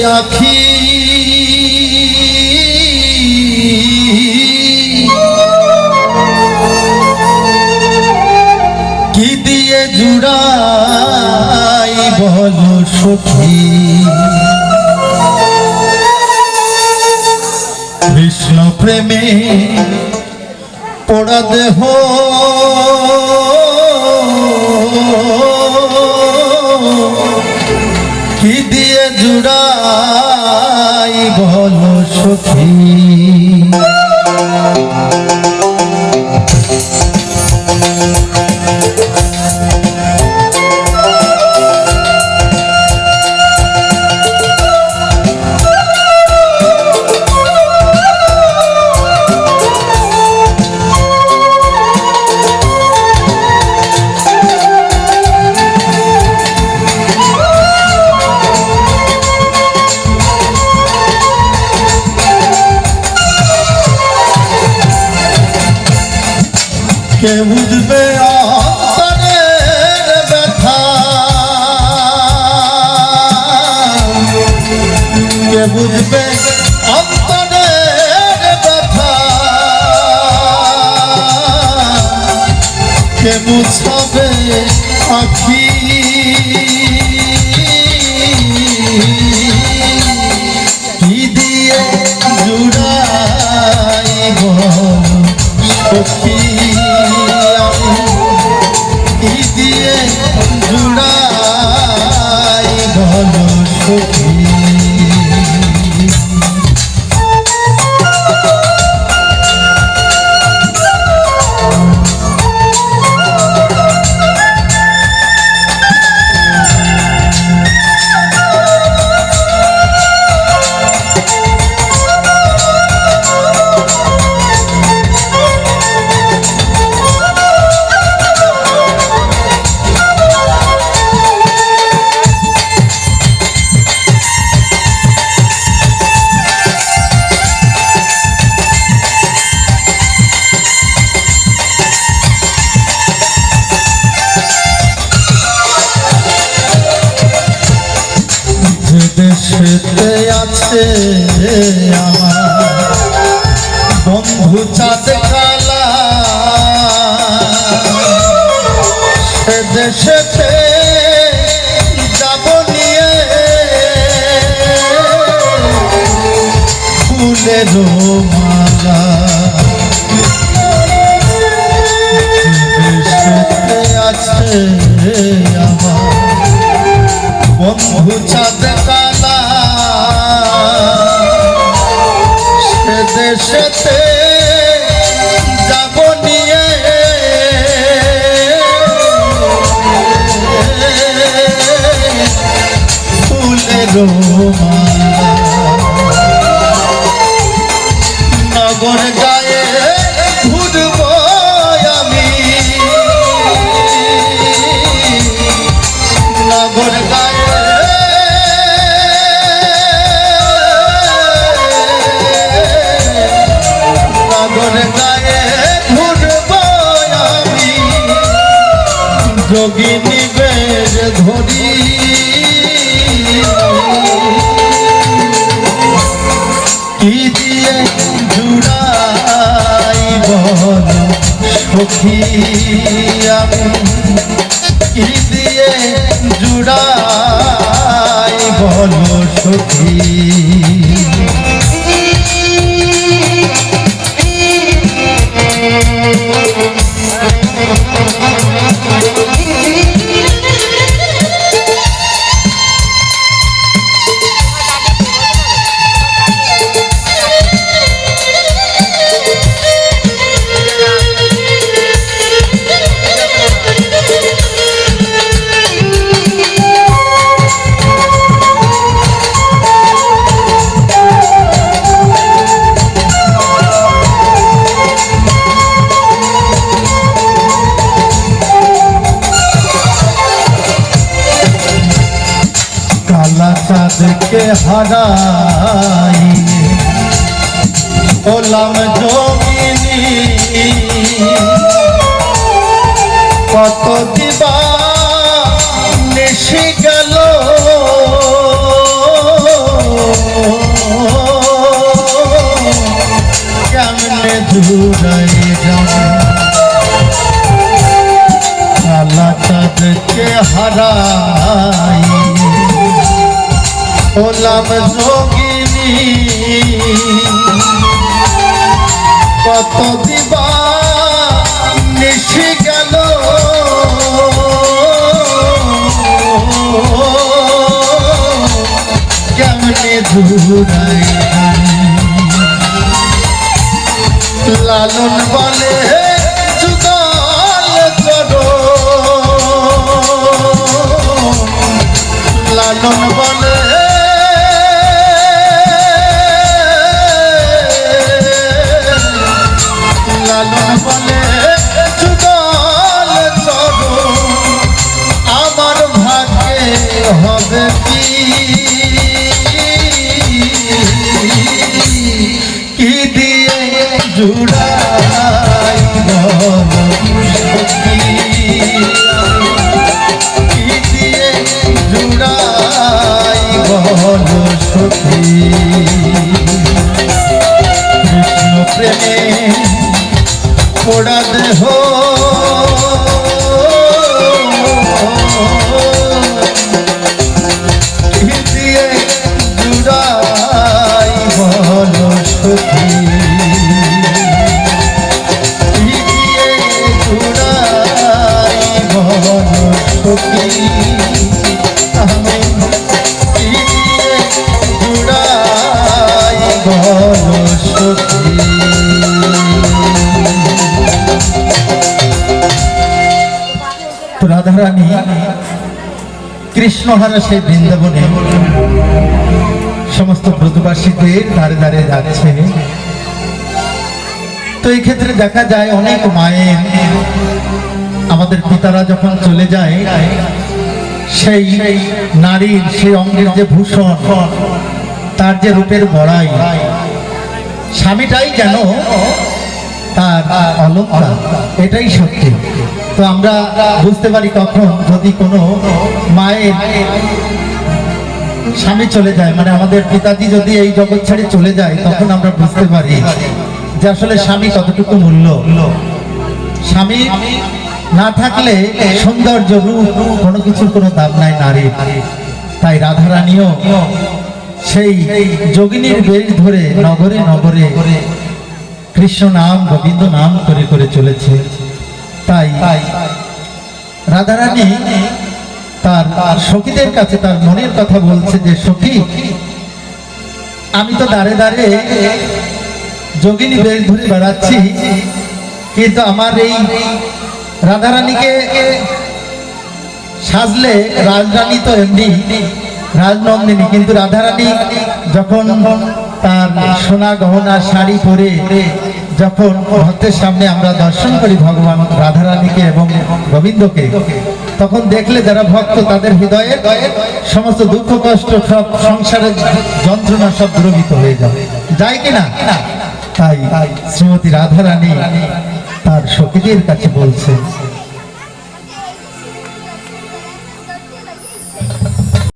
আখি কি দিয়ে জুড়াই বলো সখী কৃষ্ণ প্রেমে পোড়া দেহ কি দিয়ে জুড়াই বলো সখী কে বুঝবে অন্তরের ব্যথা কে বুঝবে অন্তরের ব্যথা কে মুছাবে আখি কি দিয়ে জুড়াই সখী কি দিয়ে জুড়াই বলো সখী দেশেতে আছে আমার বন্ধু চাঁদ কালা সে দেশেতে যাব নিয়ে ফুলের মালা দেশেতে আছে আমার বন্ধু চাঁদ কালা সে দেশেতে যাব নিয়ে ফুলের মালা নগর গায়ে ঘুরব আমি নগর গায়ে যোগিনী বেশ ধরি কি দিয়ে জুড়াই বলো সখী আমি কি দিয়ে জুড়াই বলো সখী চাঁদকে হারাই হলাম যোগিনী কত দিবা নিশি গেল জুড়াই জানে কালা চাঁদকে হারাই হলাম যোগিনী কত দিবা নিশি গেল কেমনে জুড়াই লালন বলে যুগল চলো লালন বলে লালন বলে যুগল চলো আমার ভাগ্যে হবে কি দিয়ে জুড়াই কি দিয়ে জুড়াই বল সখী কৃষ্ণ প্রেমে পোড়া দেহ কি দিয়ে জুড়াই বল সখী আমি কি দিয়ে জুড়াই বল সখী তো রাধারানী কৃষ্ণহারা সেই বৃন্দাবনে সমস্ত ব্রজবাসীদের ধারে ধারে যাচ্ছে। তো এই ক্ষেত্রে দেখা যায় অনেক মায়ের আমাদের পিতারা যখন চলে যায় সেই নারীর সেই অঙ্গের যে ভূষণ তার যে রূপের বড়াই স্বামীটাই যেন তার অলংকার এটাই সত্যি। তো আমরা বুঝতে পারি কখন যদি কোনো মায়ের স্বামী চলে যায় মানে আমাদের পিতাজি যদি এই জগৎ ছেড়ে চলে যায় তখন আমরা বুঝতে পারি যে আসলে স্বামী কতটুকু মূল্য। স্বামী না থাকলে সৌন্দর্য রূপ কোনো কিছুর কোনো দাম নাই নারীর। তাই রাধারানীও সেই যোগিনীর বেশ ধরে নগরে নগরে কৃষ্ণ নাম গোবিন্দ নাম করে করে চলেছে। তাই রাধারানী তার সখীদের কাছে তার মনের কথা বলছে যে সখী আমি তো দাঁড়ে দাঁড়ে যোগিনী বেশ ধরে বেড়াচ্ছি কিন্তু আমার এই রাধারানীকে সাজলে রাজরানী তো এমনি রাজনন্দিনী কিন্তু রাধারানী যখন তার সোনা গহনা শাড়ি পরে যখন ভক্তের সামনে আমরা দর্শন করি ভগবান রাধারানীকে এবং গোবিন্দকে তখন দেখলে যারা ভক্ত তাদের হৃদয়ে সমস্ত দুঃখ কষ্ট সব সংসারের যন্ত্রণা সব দূরীভূত হয়ে যায় কিনা। তাই শ্রীমতী রাধারানী তার সখীদের কাছে বলছে